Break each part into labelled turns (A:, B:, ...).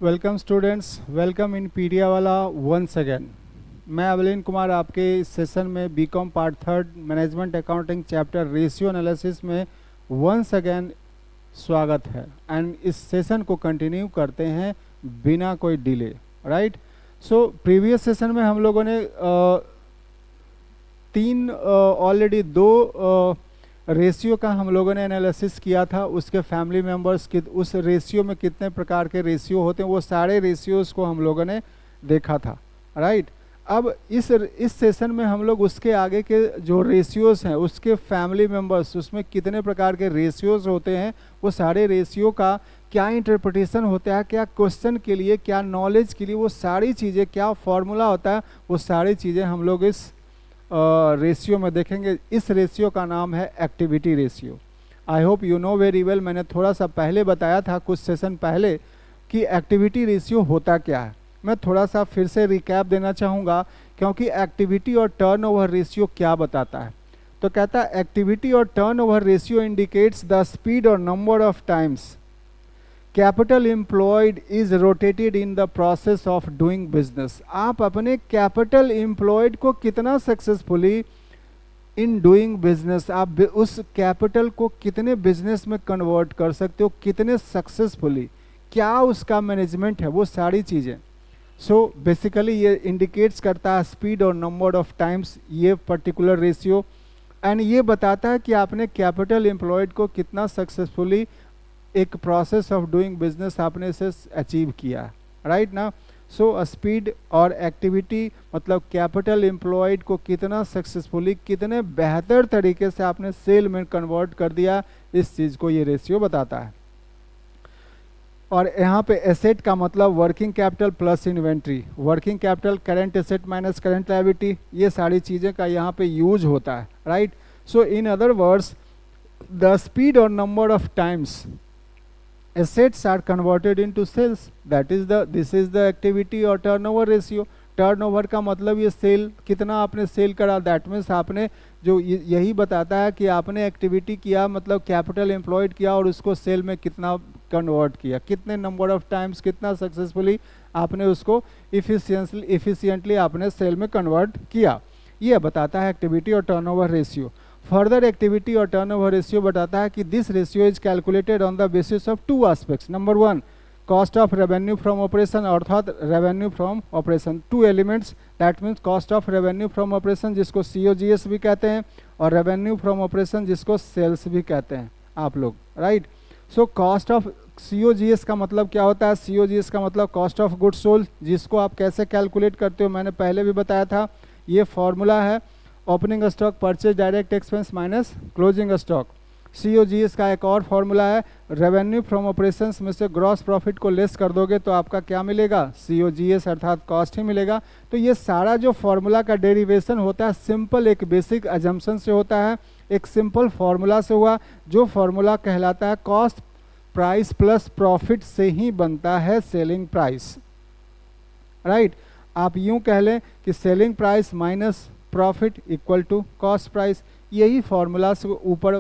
A: Welcome students, welcome in Pediawala once again. मैं अवलीन कुमार आपके इस सेशन में BCom part third management accounting chapter ratio analysis में वंस अगेन स्वागत है। एंड इस सेशन को कंटिन्यू करते हैं बिना कोई delay. Right, so previous session में हम लोगों ने ऑलरेडी दो रेशियो का हम लोगों ने एनालिसिस किया था। उसके फैमिली मेंबर्स की उस रेशियो में कितने प्रकार के रेशियो होते हैं, वो सारे रेशियोज को हम लोगों ने देखा था। राइट, अब इस सेशन में हम लोग उसके आगे के जो रेशियोज हैं उसके फैमिली मेंबर्स, उसमें कितने प्रकार के रेशियोज होते हैं, वो सारे रेशियो का क्या इंटरप्रिटेशन होता है, क्या क्वेश्चन के लिए, क्या नॉलेज के लिए, वो सारी चीज़ें, क्या फॉर्मूला होता है, वो सारी चीज़ें हम लोग इस रेशियो में देखेंगे। इस रेशियो का नाम है activity ratio. I hope you know very well. मैंने थोड़ा सा पहले बताया था कुछ सेशन पहले कि एक्टिविटी रेशियो होता क्या है। मैं थोड़ा सा फिर से रिकैप देना चाहूँगा, क्योंकि एक्टिविटी और टर्नओवर रेशियो क्या बताता है। तो कहता है एक्टिविटी और turnover ratio indicates the speed और number of times capital employed is rotated in the process of doing business. आप अपने कैपिटल एम्प्लॉयड को कितना सक्सेसफुली इन डूइंग बिजनेस, आप उस कैपिटल को कितने बिजनेस में कन्वर्ट कर सकते हो, कितने सक्सेसफुली, क्या उसका मैनेजमेंट है, वो सारी चीज़ें। सो बेसिकली ये इंडिकेट्स करता है स्पीड और नंबर ऑफ टाइम्स, ये पर्टिकुलर रेशियो। एंड ये बताता है कि आपने कैपिटल एम्प्लॉयड को कितना सक्सेसफुली एक प्रोसेस ऑफ डूइंग बिजनेस आपने इसे अचीव किया। राइट ना। सो स्पीड और एक्टिविटी मतलब कैपिटल एम्प्लॉयड को कितना सक्सेसफुली, कितने बेहतर तरीके से आपने सेल में कन्वर्ट कर दिया, इस चीज़ को ये रेशियो बताता है। और यहाँ पे एसेट का मतलब working capital plus inventory, working capital current asset minus current liability, ये सारी चीज़ें का यहाँ पे यूज होता है। Right, so in other words the speed और number of times assets are converted into sales, this is the activity or turnover ratio। Turnover का मतलब ये सेल, कितना आपने सेल करा, दैट मीन्स आपने जो यही बताता है कि आपने एक्टिविटी किया मतलब कैपिटल एम्प्लॉयड किया और उसको सेल में कितना कन्वर्ट किया, कितने नंबर ऑफ टाइम्स, कितना सक्सेसफुली आपने उसको इफिशिएंटली आपने सेल में कन्वर्ट किया, ये बताता है एक्टिविटी और टर्नओवर रेशियो। फर्दर एक्टिविटी और टर्नओवर रेशियो बताता है कि this ratio is calculated on the basis of two aspects. Number one, cost of revenue from operation, अर्थात revenue from operation, two elements, that means cost of revenue from operation जिसको COGS भी कहते हैं, और revenue from operation जिसको sales भी कहते हैं आप लोग। Right, so cost of COGS का मतलब क्या होता है, COGS का मतलब कॉस्ट ऑफ गुड्स सोल्ड, जिसको आप कैसे कैलकुलेट करते हो मैंने पहले भी बताया था। ये फॉर्मूला है opening stock purchase direct expense minus closing stock. COGS का एक और फॉर्मूला है रेवेन्यू फ्रॉम ऑपरेशंस में से ग्रॉस प्रॉफिट को लेस कर दोगे तो आपका क्या मिलेगा, COGS अर्थात कॉस्ट ही मिलेगा। तो ये सारा जो फॉर्मूला का डेरिवेशन होता है सिंपल एक बेसिक अजम्पशन से होता है, एक सिंपल फॉर्मूला से हुआ, जो फॉर्मूला कहलाता है कॉस्ट प्राइस प्लस प्रॉफिट से ही बनता है सेलिंग प्राइस। राइट, आप यूं कह लें कि selling price minus profit equal to cost price. यही फॉर्मूला से ऊपर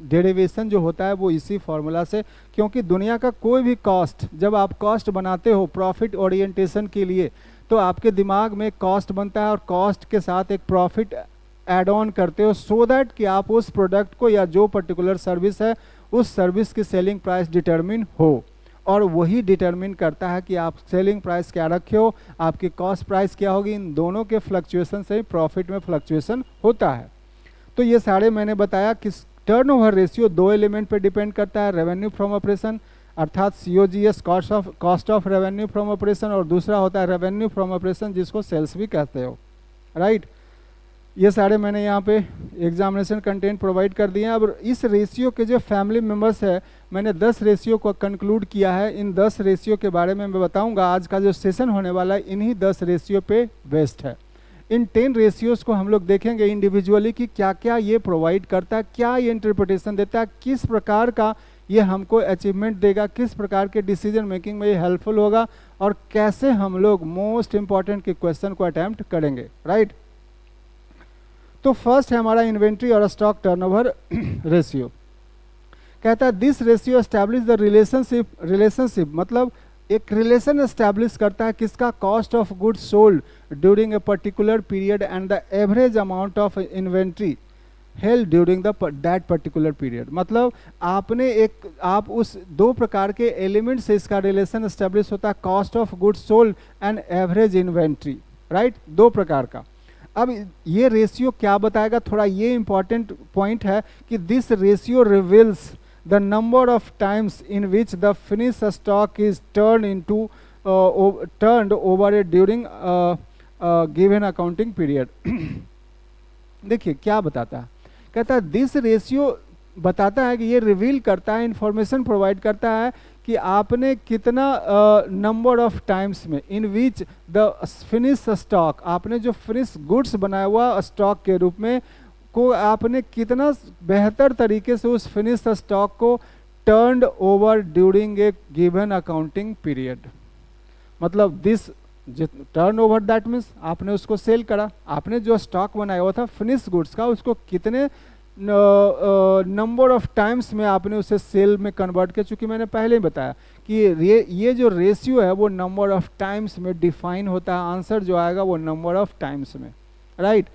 A: डेरिवेशन जो होता है वो इसी फॉर्मूला से, क्योंकि दुनिया का कोई भी कॉस्ट, जब आप कॉस्ट बनाते हो प्रॉफिट ओरिएंटेशन के लिए, तो आपके दिमाग में कॉस्ट बनता है और कॉस्ट के साथ एक प्रॉफिट ऐड ऑन करते हो, सो दैट कि आप उस प्रोडक्ट को या जो पर्टिकुलर सर्विस है उस सर्विस की सेलिंग प्राइस डिटरमिन हो, और वही डिटरमिन करता है कि आप सेलिंग प्राइस क्या रखे हो, आपकी कॉस्ट प्राइस क्या होगी। इन दोनों के फ्लक्चुएशन से ही प्रॉफिट में फ्लक्चुएशन होता है। तो ये सारे मैंने बताया कि टर्नओवर रेशियो दो एलिमेंट पे डिपेंड करता है, रेवेन्यू फ्रॉम ऑपरेशन अर्थात COGS cost of revenue from operation, और दूसरा होता है रेवेन्यू फ्रॉम ऑपरेशन जिसको सेल्स भी कहते हो। राइट, ये सारे मैंने यहाँ पे एग्जामिनेशन कंटेंट प्रोवाइड कर दिए हैं। अब इस रेशियो के जो फैमिली मेंबर्स है, मैंने 10 रेशियो को कंक्लूड किया है। इन 10 रेशियो के बारे में मैं बताऊंगा। आज का जो सेशन होने वाला है इन्हीं 10 रेशियो पे बेस्ड है। इन 10 रेशियोज को हम लोग देखेंगे इंडिविजुअली कि क्या क्या ये प्रोवाइड करता है, क्या ये इंटरप्रिटेशन देता है, किस प्रकार का ये हमको अचीवमेंट देगा, किस प्रकार के डिसीजन मेकिंग में ये हेल्पफुल होगा, और कैसे हम लोग मोस्ट इंपॉर्टेंट के क्वेश्चन को अटैम्प्ट करेंगे। राइट, तो फर्स्ट है हमारा इन्वेंट्री और स्टॉक टर्नओवर रेशियो। कहता है this ratio establish the relationship मतलब एक रिलेशन एस्टैब्लिश करता है किसका, cost of goods sold during a particular period and the average amount of inventory held during that particular period. मतलब आप उस दो प्रकार के एलिमेंट से इसका रिलेशन एस्टेब्लिश होता है, cost of goods sold and average inventory, right, दो प्रकार का। अब ये रेशियो क्या बताएगा, थोड़ा ये इंपॉर्टेंट पॉइंट है कि this ratio reveals the number of times in which the finish stock is turned over during given accounting period. देखिए क्या बताता है, कहता है दिस रेशियो बताता है कि ये रिवील करता है, इंफॉर्मेशन प्रोवाइड करता है कि आपने कितना नंबर ऑफ टाइम्स में इन विच द फिनिश स्टॉक, आपने जो फिनिश गुड्स बनाया हुआ स्टॉक के रूप में को आपने कितना बेहतर तरीके से उस फिनिश स्टॉक को turned over during a given accounting period. मतलब this turn over that means आपने उसको सेल करा, आपने जो स्टॉक बनाया हुआ था फिनिश गुड्स का उसको कितने नंबर ऑफ टाइम्स में आपने उसे सेल में कन्वर्ट किया। चूंकि मैंने पहले ही बताया कि ये जो रेशियो है वो नंबर ऑफ टाइम्स में डिफाइन होता है, आंसर जो आएगा वो नंबर ऑफ टाइम्स में, राइट।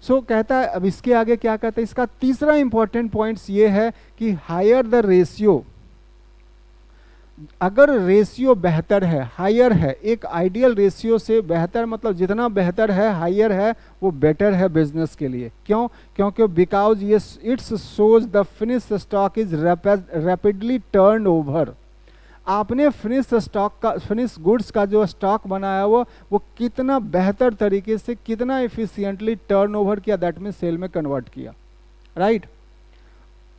A: सो कहता है, अब इसके आगे क्या कहता है, इसका तीसरा इंपॉर्टेंट पॉइंट्स ये है कि हायर द रेशियो, अगर रेशियो बेहतर है, हायर है, एक आइडियल रेशियो से बेहतर, मतलब जितना बेहतर है, हायर है, वो बेटर है बिजनेस के लिए। क्यों? क्योंकि बिकॉज ये it's shows the finish stock is rapidly turn over. आपने फिनिश स्टॉक का, फिनिश गुड्स का जो स्टॉक बनाया वो कितना बेहतर तरीके से, कितना एफिशिएंटली टर्न ओवर किया, दैट मीन सेल में कन्वर्ट किया, right.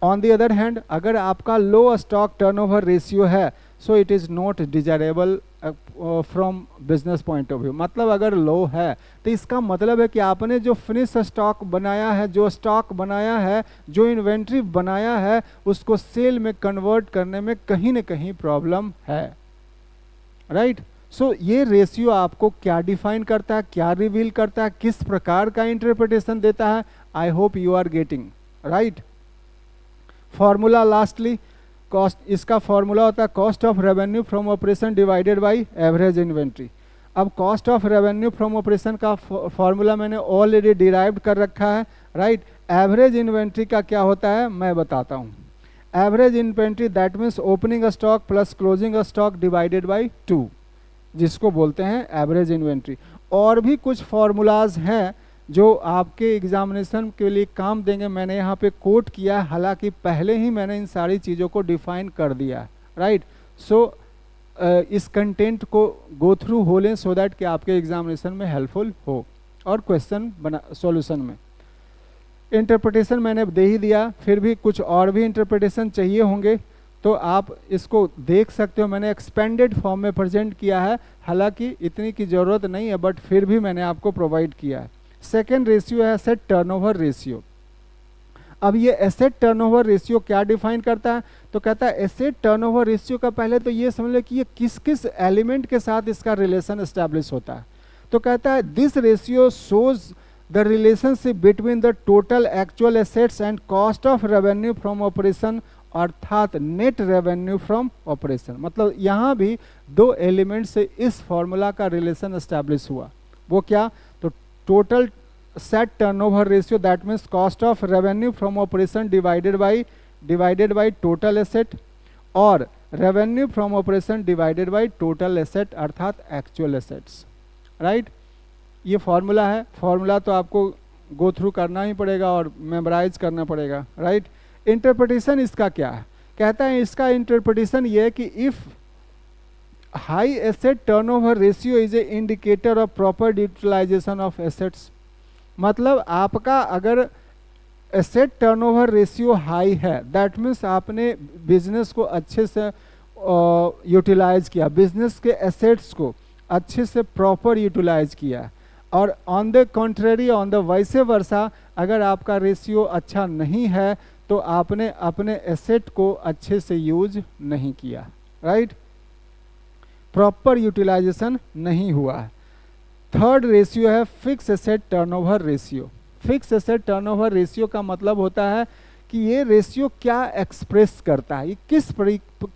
A: On the other hand, अगर आपका लो स्टॉक टर्नओवर रेशियो है, so it is not desirable from business point of view. मतलब अगर लो है तो इसका मतलब है कि आपने जो फिनिश स्टॉक बनाया है, जो स्टॉक बनाया है, जो इन्वेंट्री बनाया है, उसको सेल में कन्वर्ट करने में कहीं ना कहीं प्रॉब्लम है, राइट। सो ये रेशियो आपको क्या डिफाइन करता है, क्या रिवील करता है, किस प्रकार का इंटरप्रिटेशन देता है, I hope you are getting, right. Formula lastly, cost, इसका फॉर्मूला होता है cost of revenue from operation divided by average inventory. अब cost of revenue from operation का फॉर्मूला मैंने ऑलरेडी डिराइव्ड कर रखा है, राइट। एवरेज इन्वेंट्री का क्या होता है मैं बताता हूँ। Average inventory that means opening stock plus closing stock divided by 2, जिसको बोलते हैं एवरेज इन्वेंट्री। और भी कुछ फॉर्मूलाज हैं जो आपके एग्जामिनेशन के लिए काम देंगे, मैंने यहाँ पे कोट किया है, हालांकि पहले ही मैंने इन सारी चीज़ों को डिफाइन कर दिया है, राइट। सो इस कंटेंट को गो थ्रू हो लें सो दैट कि आपके एग्जामिनेशन में हेल्पफुल हो और क्वेश्चन बना सॉल्यूशन में। इंटरप्रिटेशन मैंने दे ही दिया, फिर भी कुछ और भी इंटरप्रिटेशन चाहिए होंगे तो आप इसको देख सकते हो। मैंने एक्सपेंडेड फॉर्म में प्रेजेंट किया है, हालांकि इतनी की ज़रूरत नहीं है, बट फिर भी मैंने आपको प्रोवाइड किया है। सेकेंड रेशियो है एसेट टर्नओवर रेशियो। अब ये एसेट टर्नओवर रेशियो क्या डिफाइन करता है, तो कहता है एसेट टर्नओवर रेशियो का पहले तो ये समझ लो कि ये किस किस एलिमेंट के साथ इसका रिलेशन एस्टैब्लिश होता है। तो कहता है this ratio shows the relationship between the total actual assets and cost of revenue from operation, अर्थात नेट रेवेन्यू फ्रॉम ऑपरेशन। मतलब यहाँ भी दो एलिमेंट से इस फॉर्मूला का रिलेशन एस्टैब्लिश हुआ। वो क्या, तो total set turnover ratio that means cost of revenue from operation divided by total asset, और revenue from operation divided by total asset अर्थात एक्चुअल एसेट्स, राइट। ये फॉर्मूला है, फॉर्मूला तो आपको गो थ्रू करना ही पड़ेगा और मेमोराइज करना पड़ेगा, राइट। इंटरप्रिटेशन इसका क्या है, कहता है इसका इंटरप्रिटेशन ये है कि if high asset turnover ratio is a indicator of proper utilisation of assets. मतलब आपका अगर एसेट टर्नओवर रेशियो हाई है, दैट मीन्स आपने बिजनेस को अच्छे से यूटिलाइज किया, बिजनेस के एसेट्स को अच्छे से प्रॉपर यूटिलाइज किया। और on the contrary, on the वैसे वर्सा, अगर आपका रेशियो अच्छा नहीं है तो आपने अपने एसेट को अच्छे से यूज नहीं किया, राइट। प्रॉपर यूटिलाइजेशन नहीं हुआ है। थर्ड रेशियो है fix asset turnover ratio. Fix asset turnover ratio का मतलब होता है कि ये रेशियो क्या एक्सप्रेस करता है, ये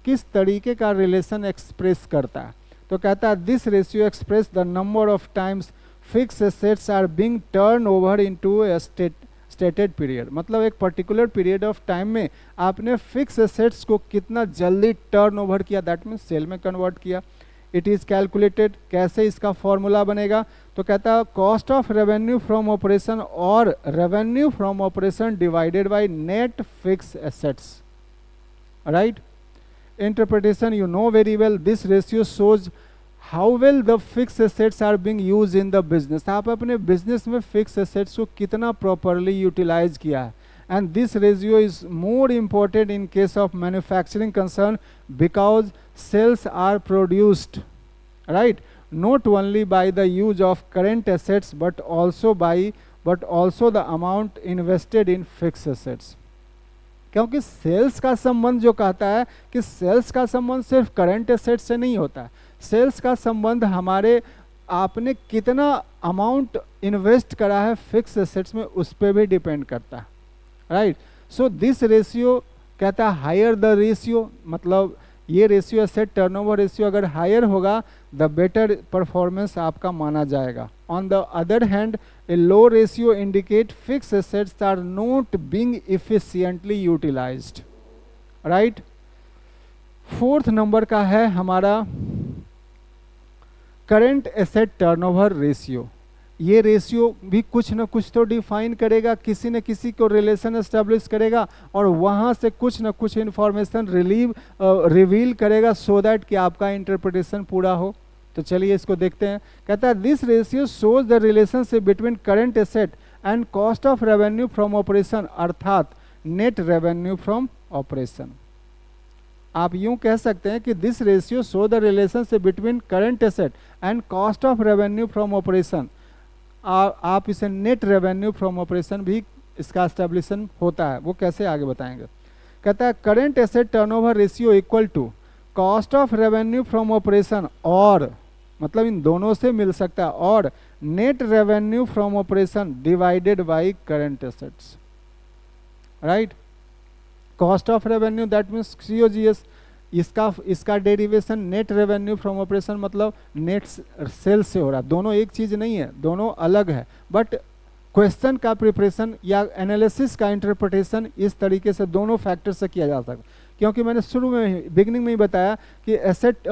A: किस तरीके का रिलेशन एक्सप्रेस करता है। तो कहता है this ratio express the number of times fix assets are being turn over into a stated period, मतलब एक पर्टिकुलर पीरियड ऑफ टाइम में आपने फिक्स एसेट्स को कितना जल्दी टर्न ओवर किया, दैट मीन्स सेल में कन्वर्ट किया। इट इज कैलकुलेटेड, कैसे इसका फॉर्मूला बनेगा, तो कहता है cost of revenue from operation और revenue from operation divided by net fix assets, right. Interpretation you know very well, this ratio shows how well the fix assets are being use in the business, आप अपने business में fix assets को कितना properly utilise किया है। And this ratio is more important in case of manufacturing concern because sales are produced, right, not only by the use of current assets but also the amount invested in fixed assets। क्योंकि sales का संबंध जो कहता है कि sales का संबंध सिर्फ करंट एसेट से नहीं होता है, सेल्स का संबंध हमारे आपने कितना अमाउंट इन्वेस्ट करा है फिक्स एसेट्स में उस पर भी डिपेंड करता है, राइट। सो दिस रेशियो कहता है हायर द रेशियो, मतलब ये रेशियो एसेट टर्नओवर रेशियो अगर हायर होगा द बेटर परफॉर्मेंस आपका माना जाएगा। On the other hand a low ratio indicate fix assets are not being efficiently utilised, right. Fourth number का है हमारा करंट एसेट टर्नओवर रेशियो। ये रेशियो भी कुछ न कुछ तो डिफाइन करेगा, किसी न किसी को रिलेशन एस्टेब्लिश करेगा और वहाँ से कुछ न कुछ इन्फॉर्मेशन रिवील करेगा सो दैट कि आपका इंटरप्रिटेशन पूरा हो। तो चलिए इसको देखते हैं। कहता है this ratio shows the relationship between current asset and cost of revenue from operation, अर्थात नेट रेवेन्यू फ्रॉम ऑपरेशन। आप यूं कह सकते हैं कि this ratio show the relationship between current asset and cost of revenue from operation. आप इसे net revenue from operation भी इसका एस्टेब्लिशन होता है, वो कैसे आगे बताएंगे। कहता है current asset turnover ratio equal to cost of revenue from operation, और मतलब इन दोनों से मिल सकता है, और net revenue from operation divided by current assets, right. Cost of revenue that means COGS, इसका derivation net revenue from operation मतलब नेट सेल्स से हो रहा है। दोनों एक चीज नहीं है, दोनों अलग है, बट क्वेश्चन का प्रिपरेशन या एनालिसिस का इंटरप्रिटेशन इस तरीके से दोनों फैक्टर से किया जा सकता है। क्योंकि मैंने शुरू में बिगिनिंग में ही बताया कि एसेट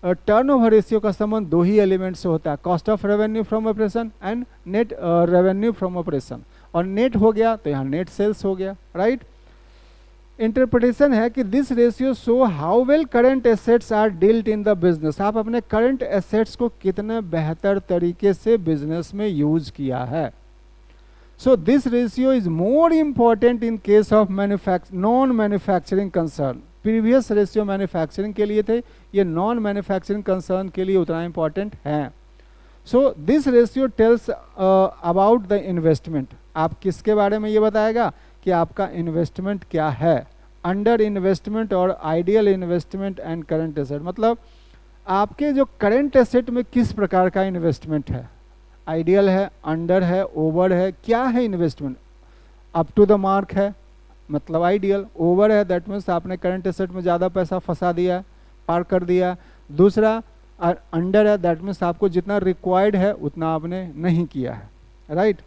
A: टर्नओवर रेशियो का संबंध दो ही एलिमेंट से होता है, cost of revenue from operation and net revenue from operation, और नेट हो गया तो यहाँ नेट सेल्स हो गया, राइट। इंटरप्रिटेशन है कि this ratio show how well current assets are dealt in the business, आप अपने करंट एसेट्स को कितने बेहतर तरीके से बिजनेस में यूज किया है। सो this ratio is more important in case of non manufacturing concern. Previous ratio manufacturing के लिए थे, ये नॉन मैन्युफैक्चरिंग कंसर्न के लिए उतना इंपॉर्टेंट है। सो this ratio tells about the investment, आप किसके बारे में ये बताएगा कि आपका इन्वेस्टमेंट क्या है, अंडर इन्वेस्टमेंट और ideal investment and current asset, मतलब आपके जो करंट एसेट में किस प्रकार का इन्वेस्टमेंट है, आइडियल है, अंडर है, ओवर है, क्या है investment. Up to the mark है मतलब आइडियल, ओवर है दैट मीन्स आपने करंट एसेट में ज़्यादा पैसा फंसा दिया, पार कर दिया। दूसरा अंडर है दैट मीन्स आपको जितना रिक्वायर्ड है उतना आपने नहीं किया है, राइट।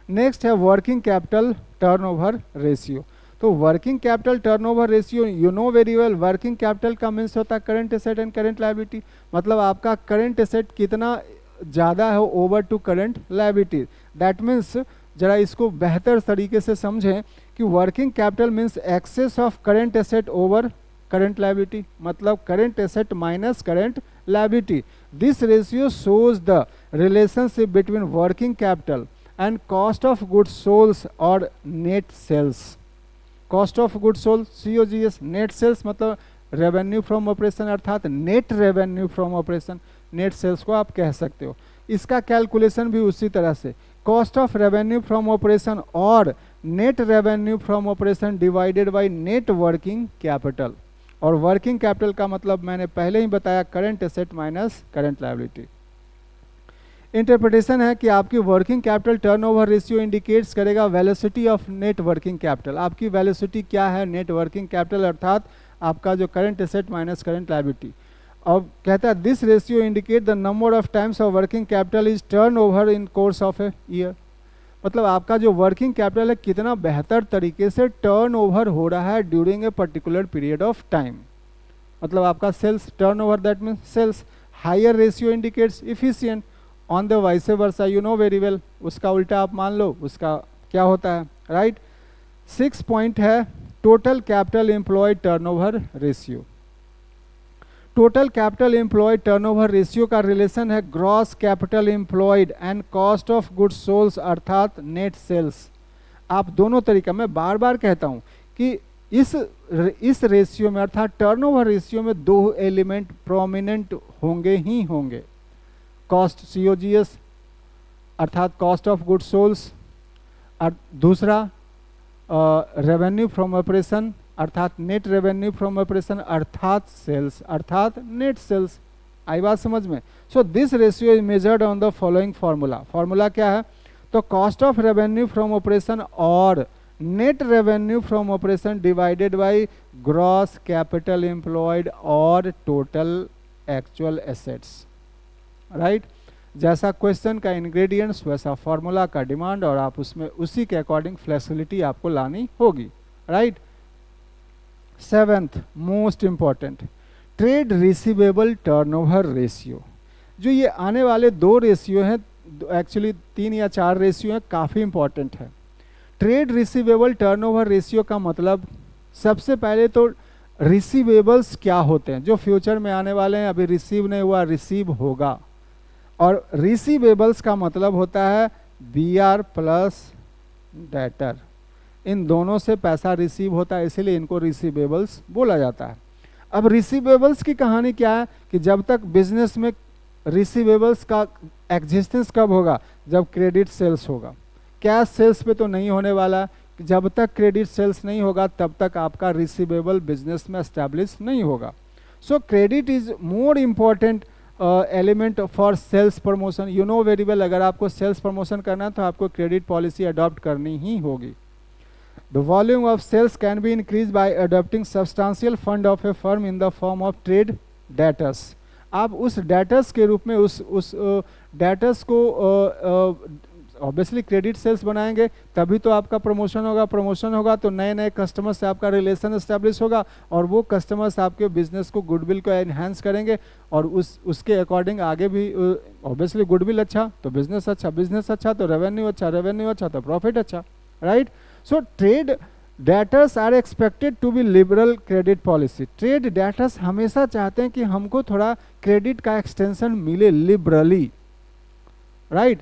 A: नेक्स्ट है वर्किंग कैपिटल टर्नओवर रेशियो। तो working capital turnover ratio you know very well, working capital का मीन्स होता है current asset and current liability, मतलब आपका करंट एसेट कितना ज़्यादा है over to current liability. That means जरा इसको बेहतर तरीके से समझें कि working capital means excess of current asset over current liability, मतलब current asset minus current liability. This ratio shows the relationship between working capital and cost of goods sold और net sales. Cost of goods sold COGS, net sales मतलब revenue from operation अर्थात net revenue from operation, net sales को आप कह सकते हो। इसका calculation भी उसी तरह से cost of revenue from operation और net revenue from operation divided by net working capital, और वर्किंग कैपिटल का मतलब मैंने पहले ही बताया current asset minus current liability. Interpretation है कि आपकी working capital turnover ratio indicates करेगा velocity of net working capital, आपकी वेलोसिटी क्या है नेट वर्किंग कैपिटल अर्थात आपका जो current asset minus current liability. अब कहता है this ratio indicate the number of times of working capital is turn over in course of a year. मतलब आपका जो वर्किंग कैपिटल है कितना बेहतर तरीके से टर्न ओवर हो रहा है during a particular period of time. मतलब आपका sales turn over, that means sales. Higher ratio indicates efficient on the vice versa, you know very well, उसका उल्टा आप मान लो उसका क्या होता है, राइट। 6 पॉइंट है total capital employed turnover ratio. Total capital employed turnover ratio का रिलेशन है gross capital employed and cost of goods sold अर्थात नेट सेल्स। आप दोनों तरीका, मैं बार बार कहता हूं कि इस रेशियो में अर्थात टर्नओवर रेशियो में दो एलिमेंट प्रोमिनेंट होंगे ही होंगे। कॉस्ट COGS अर्थात कॉस्ट ऑफ गुड्स सोल्स, और दूसरा रेवेन्यू फ्रॉम ऑपरेशन अर्थात नेट रेवेन्यू फ्रॉम ऑपरेशन अर्थात सेल्स अर्थात नेट सेल्स। आई बात समझ में? So this ratio is measured on the following formula. Formula क्या है? तो cost of revenue from operation और net revenue from operation divided by gross capital employed और टोटल एक्चुअल एसेट्स, राइट। जैसा क्वेश्चन का इंग्रेडिएंट्स वैसा फॉर्मूला का demand, और आप उसमें उसी के अकॉर्डिंग फ्लेक्सिबिलिटी आपको लानी होगी, right. 7th most important, trade receivable turnover ratio. जो ये आने वाले दो रेशियो हैं, एक्चुअली 3 या 4 रेशियो हैं, काफ़ी इंपॉर्टेंट है। ट्रेड रिसीवेबल टर्नओवर रेशियो का मतलब सबसे पहले तो रिसीवेबल्स क्या होते हैं जो फ्यूचर में आने वाले हैं, अभी रिसीव नहीं हुआ, रिसीव होगा। और रिसीवेबल्स का मतलब होता है BR प्लस डेटर, इन दोनों से पैसा रिसीव होता है, इसीलिए इनको रिसीवेबल्स बोला जाता है। अब रिसीवेबल्स की कहानी क्या है कि जब तक बिजनेस में रिसीवेबल्स का एग्जिस्टेंस कब होगा? जब क्रेडिट सेल्स होगा। कैश सेल्स पे तो नहीं होने वाला, जब तक क्रेडिट सेल्स नहीं होगा तब तक आपका रिसीवेबल बिजनेस में एस्टैब्लिश नहीं होगा। So credit is more important element for sales promotion. You know very well, अगर आपको सेल्स प्रमोशन करना है तो आपको क्रेडिट पॉलिसी अडॉप्ट करनी ही होगी। The volume of sales can be increased by adopting substantial fund of a firm in the form of trade debtors। आप उस डेटर्स के रूप में उस डेटर्स को ऑब्वियसली क्रेडिट सेल्स बनाएंगे तभी तो आपका प्रमोशन होगा। प्रमोशन होगा तो नए नए कस्टमर से आपका रिलेशन एस्टैब्लिश होगा, और वो कस्टमर्स आपके बिजनेस को, गुडविल को एनहांस करेंगे, और उसके अकॉर्डिंग आगे भी ऑब्वियसली गुडविल अच्छा तो बिजनेस अच्छा, बिजनेस अच्छा तो रेवेन्यू अच्छा, रेवेन्यू अच्छा तो प्रॉफिट अच्छा, right. So trade debtors are expected to be liberal credit policy. Trade debtors हमेशा चाहते हैं कि हमको थोड़ा क्रेडिट का एक्सटेंशन मिले लिबरली, राइट।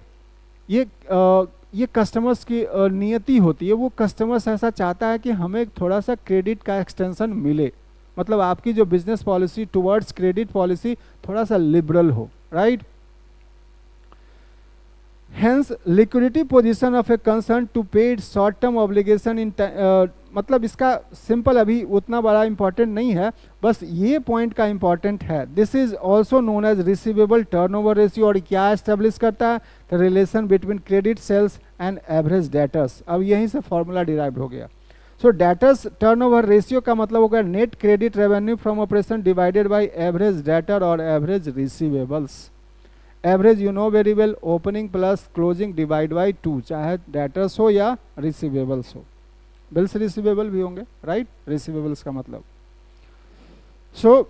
A: ये कस्टमर्स की नियति होती है, वो कस्टमर्स ऐसा चाहता है कि हमें थोड़ा सा क्रेडिट का एक्सटेंशन मिले, मतलब आपकी जो business policy towards credit policy थोड़ा सा लिबरल हो, right. Hence liquidity position of a concern to pay its short term obligation in मतलब इसका सिंपल अभी उतना बड़ा इंपॉर्टेंट नहीं है, बस ये पॉइंट का इंपॉर्टेंट है। This is also known as receivable turnover ratio, और क्या एस्टेब्लिश करता है? The relation between credit sales and average debtors. अब यहीं से फॉर्मूला डिराइव हो गया। सो डेटर्स टर्नओवर रेशियो का मतलब होगा net credit revenue from operation divided by average debtor और average receivables. Average you know very well, opening plus closing divide by 2, चाहे डेटर्स हो या रिसीवेबल्स हो। बिल्स रिसीवेबल भी होंगे, राइट, रिसीवेबल्स का मतलब। सो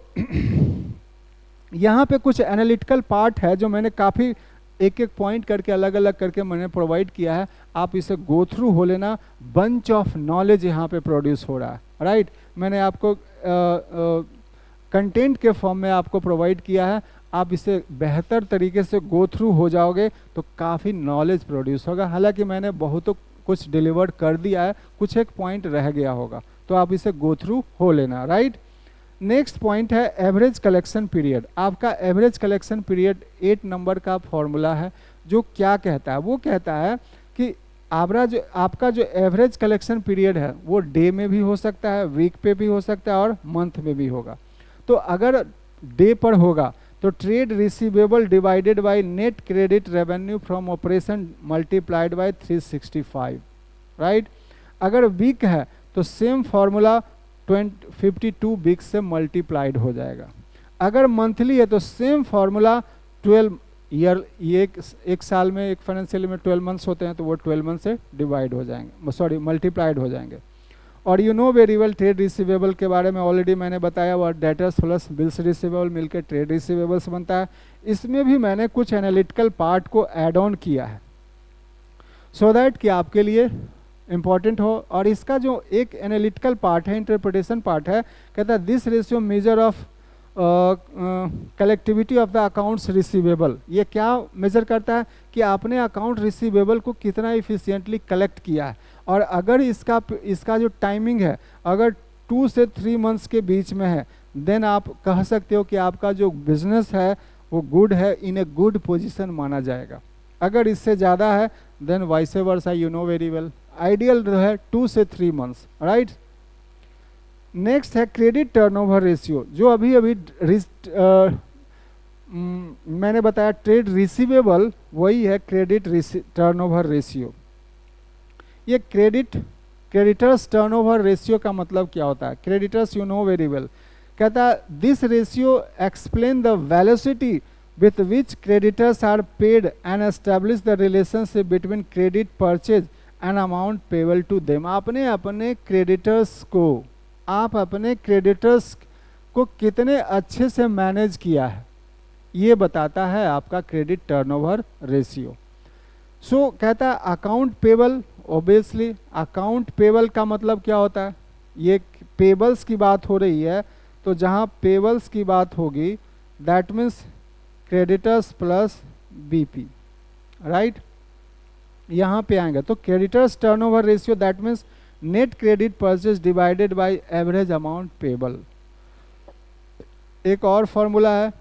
A: यहाँ पे कुछ एनालिटिकल पार्ट है जो मैंने काफ़ी एक एक पॉइंट करके अलग अलग करके मैंने प्रोवाइड किया है, आप इसे गो थ्रू हो लेना। बंच ऑफ नॉलेज यहाँ पे प्रोड्यूस हो रहा है, राइट। मैंने आपको कंटेंट के फॉर्म में आपको प्रोवाइड किया है, आप इसे बेहतर तरीके से गो थ्रू हो जाओगे तो काफ़ी नॉलेज प्रोड्यूस होगा। हालांकि मैंने बहुत कुछ डिलीवर्ड कर दिया है, कुछ एक पॉइंट रह गया होगा, तो आप इसे गो थ्रू हो लेना, राइट। नेक्स्ट पॉइंट है एवरेज कलेक्शन पीरियड। आपका एवरेज कलेक्शन पीरियड 8 नंबर का फॉर्मूला है, जो क्या कहता है? वो कहता है कि आपका जो एवरेज कलेक्शन पीरियड है वो डे में भी हो सकता है, वीक पे भी हो सकता है और मंथ में भी होगा। तो अगर डे पर होगा तो trade receivable divided by net credit revenue from operation multiplied by 365, right. अगर वीक है तो सेम फॉर्मूला 52 वीक से मल्टीप्लाइड हो जाएगा। अगर मंथली है तो सेम फॉर्मूला 12 ईयर, ये एक साल में, एक फाइनेंशियल में 12 मंथ्स होते हैं, तो वो 12 मंथ से डिवाइड हो जाएंगे, सॉरी मल्टीप्लाइड हो जाएंगे। और you know very well trade receivable के बारे में ऑलरेडी मैंने बताया, और डेटर्स प्लस बिल्स रिसीवेबल मिलकर ट्रेड रिसीवेबल्स बनता है। इसमें भी मैंने कुछ एनालिटिकल पार्ट को ऐड ऑन किया है सो दैट कि आपके लिए इम्पॉर्टेंट हो। और इसका जो एक एनालिटिकल पार्ट है, इंटरप्रिटेशन पार्ट है, कहता है this ratio measure of collectivity of the accounts receivable. ये क्या मेजर करता है कि आपने अकाउंट रिसीवेबल को कितना इफिशिएंटली कलेक्ट किया है। और अगर इसका जो टाइमिंग है अगर 2 से 3 मंथ्स के बीच में है, देन आप कह सकते हो कि आपका जो बिजनेस है वो गुड है, इन ए गुड पोजीशन माना जाएगा। अगर इससे ज़्यादा है then vice versa, you know very well. Ideal जो है 2 से 3 मंथ्स, राइट। नेक्स्ट है क्रेडिट टर्नओवर रेशियो, जो अभी मैंने बताया ट्रेड रिसीवेबल, वही है क्रेडिट टर्नओवर रेशियो। ये क्रेडिटर्स टर्नओवर रेशियो का मतलब क्या होता है? Creditors you know very well, कहता है this ratio explain the velocity with which creditors are paid and establish the relationship between credit purchase and amount payable to them. आपने अपने क्रेडिटर्स को कितने अच्छे से मैनेज किया है, ये बताता है आपका क्रेडिट टर्नओवर रेशियो। सो कहता है account payable, obviously account payable का मतलब क्या होता है? ये पेबल्स की बात हो रही है, तो जहाँ पेबल्स की बात होगी that means creditors plus BP, right. यहाँ पे आएंगे तो creditors turnover ratio that means net credit purchase divided by average amount payable. एक और फॉर्मूला है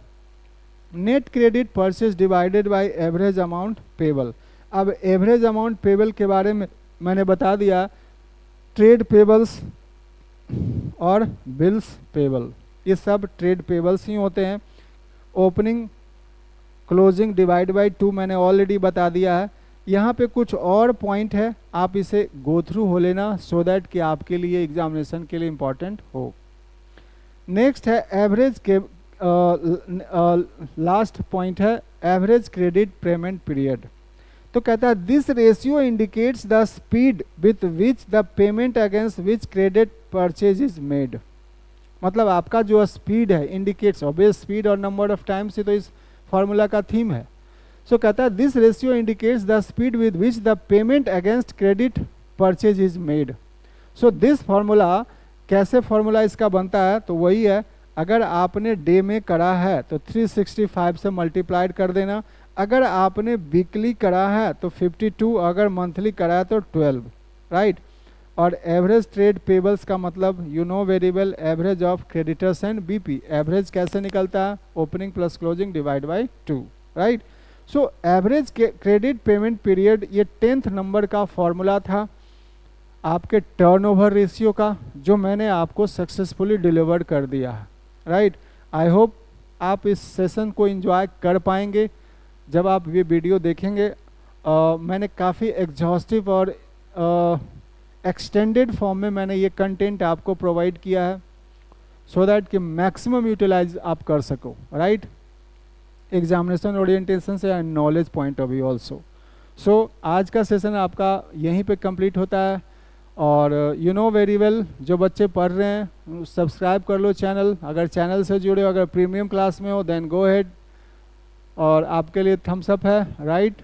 A: net credit purchase divided by average amount payable. अब एवरेज अमाउंट पेबल के बारे में मैंने बता दिया, ट्रेड पेबल्स और बिल्स पेबल, ये सब ट्रेड पेबल्स ही होते हैं। ओपनिंग क्लोजिंग डिवाइड बाय 2 मैंने ऑलरेडी बता दिया है। यहाँ पे कुछ और पॉइंट है, आप इसे गो थ्रू हो लेना सो दैट कि आपके लिए एग्जामिनेशन के लिए इम्पॉर्टेंट हो। नेक्स्ट है एवरेज के लास्ट पॉइंट है एवरेज क्रेडिट पेमेंट पीरियड। तो कहता है this ratio indicates the speed with which the payment against which credit purchase is made. मतलब आपका जो स्पीड है इंडिकेट्स, ऑब्वियस स्पीड और नंबर ऑफ टाइम्स से तो इस फॉर्मूला का थीम है। सो कहता है this ratio indicates the speed with which the payment against credit purchase is made. So this formula, कैसे फॉर्मूला इसका बनता है? तो वही है, अगर आपने डे में करा है तो 365 से मल्टीप्लाइड कर देना, अगर आपने वीकली करा है तो 52, अगर मंथली करा है तो 12, राइट। और एवरेज ट्रेड पेबल्स का मतलब you know very well average of creditors and BP. Average कैसे निकलता है? Opening plus closing divide by 2, right. So average credit payment period ये 10th नंबर का फॉर्मूला था आपके टर्नओवर रेशियो का, जो मैंने आपको सक्सेसफुली डिलीवर कर दिया है, राइट। आई होप आप इस सेशन को एंजॉय कर पाएंगे जब आप ये वीडियो देखेंगे। मैंने काफ़ी एग्जॉस्टिव और एक्सटेंडेड फॉर्म में मैंने ये कंटेंट आपको प्रोवाइड किया है सो दैट कि मैक्सिमम यूटिलाइज आप कर सको, राइट, एग्जामिनेशन ओरिएंटेशन से and knowledge point of view also. So आज का सेशन आपका यहीं पे कंप्लीट होता है। और यू नो वेरी वेल जो बच्चे पढ़ रहे हैं सब्सक्राइब कर लो चैनल, अगर चैनल से जुड़े हो, अगर प्रीमियम क्लास में हो देन गो हेड, और आपके लिए थम्स अप है, राइट।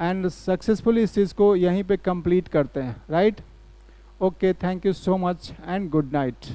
A: एंड सक्सेसफुली इस चीज़ को यहीं पे कंप्लीट करते हैं, right. Okay, thank you so much and good night.